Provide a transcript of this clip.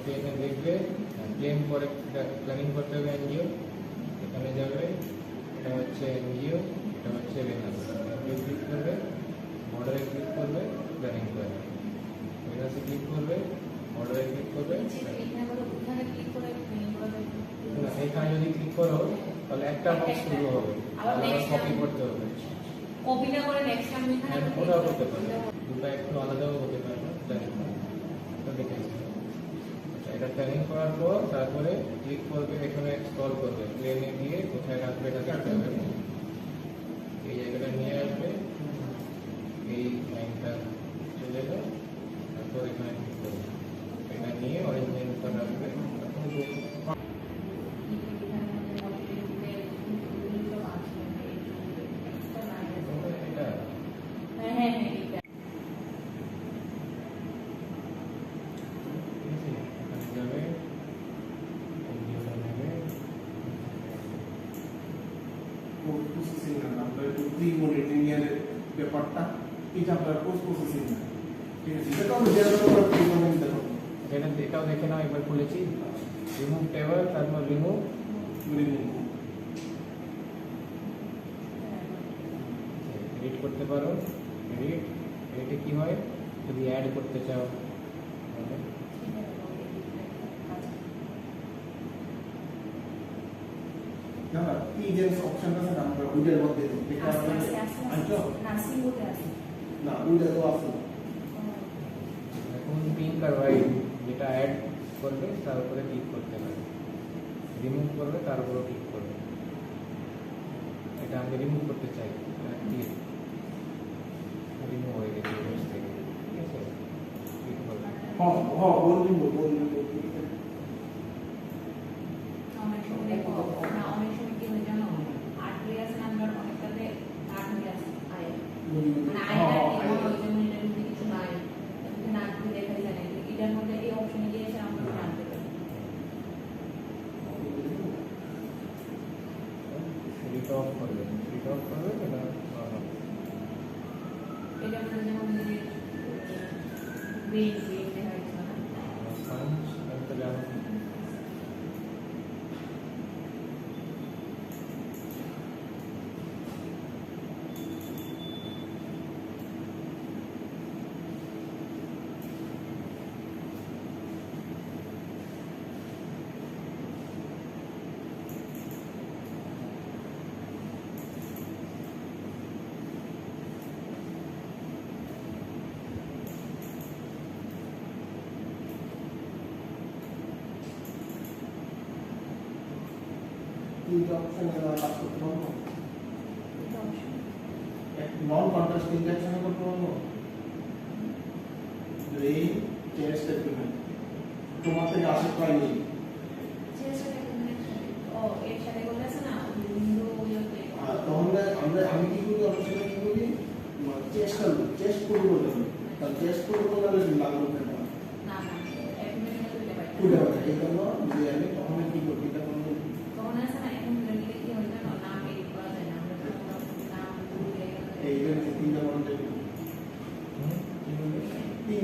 প্লেনে দেখবে, প্লেন পরে প্ল্যানিং করতে হবে এনজিও, এখানে যাবে, এটা হচ্ছে এনজিও, এটা হচ্ছে ভেনাস। এনজিও ক্লিক করবে, বর্ডারে ক্লিক করবে, প্ল্যানিং করবে, ভেনাসে ক্লিক করবে, বর্ডারে ক্লিক করবে। না, এখানে যদি ক্লিক করো তাহলে একটা বক্স শুরু হবে, আবার কপি করতে হবে। কপি না করে নেক্সট টাইম এখানে ওটাও করতে পারবে, দুটো একটু আলাদাও হতে পারবে। এটা প্ল্যানিং করার পর তারপরে ক্লিক করবে, এখানে স্ক্রল করবে, প্লেনে গিয়ে কোথায় রাখবে এটা দেখতে হবে, এই জায়গাটা নিয়ে আসবে, এই লাইনটা চলে যাবে, তারপর এখানে ক্লিক করবে, এটা নিয়ে অরিজিনাল উপর রাখবে। প্রসেসিং না, আমরা একটু প্রি মনিটরিং এর ব্যাপারটা এটা আপনার পোস্ট প্রসেসিং না, ঠিক আছে? এটা আমরা যেটা আমরা প্রি মনিটরিং দেখো, এটাও দেখে নাও, একবার খুলেছি, রিমুভ টেবল, তারপর রিমুভ এডিট করতে পারো। এডিটে কি হয়, যদি অ্যাড করতে চাও না না কি যে অপশন আছে না, আমরা উইডের মধ্যে এটা আনছো নার্সিং মোডে আছে না, উইডে তো আছে। এখন পিঙ্ক আর হোয়াইট যেটা অ্যাড করবে তার উপরে ক্লিক করতে হবে, রিমুভ করবে তার উপরে ক্লিক করবে। এটা আমি রিমুভ করতে চাই, রিমুভ হয়ে গেছে পেজ থেকে, ঠিক আছে? ক্লিক করবে, হ্যাঁ হ্যাঁ বলবি অনেক সময় দেখো না, অনেক সময় কি হয় জানো, আরটিএস নাম্বার অনেকটাতে কাট হয়ে আছে আয়, মানে আয়টা কি হয়, ওই জন্য এটার মধ্যে কিছু নাই, এখানে আগে দেখা যায় না, এটার মধ্যে এই অপশনে গিয়ে এসে আমরা জানতে পারি। এটা অফ করবে, এটা অফ করবে, এটা নরমাল। এটার মধ্যে যেমন গ্রিন দেখা যাচ্ছে না, সাউন্ড এটা জানো এই অপশন এর কাজ করতে পারবো, এটা অপশন নন কন্ট্রাস্ট ইনজেকশন করতে পারবো, রেইন চেঞ্জ স্টেটমেন্ট তোমার থেকে আসে পাইনি। ও এর সাথে বলেছে না উইন্ডো ইয়েতে, তাহলে আমি কি করি, অপশনে কি করি, চেস্ট করবো, তাহলে চেস্ট করবো তাহলে লাগবে না না না অ্যাডমিন দিতে পারি পুরো এই জন্য যে আমি তখন কি করি, এটা কোনো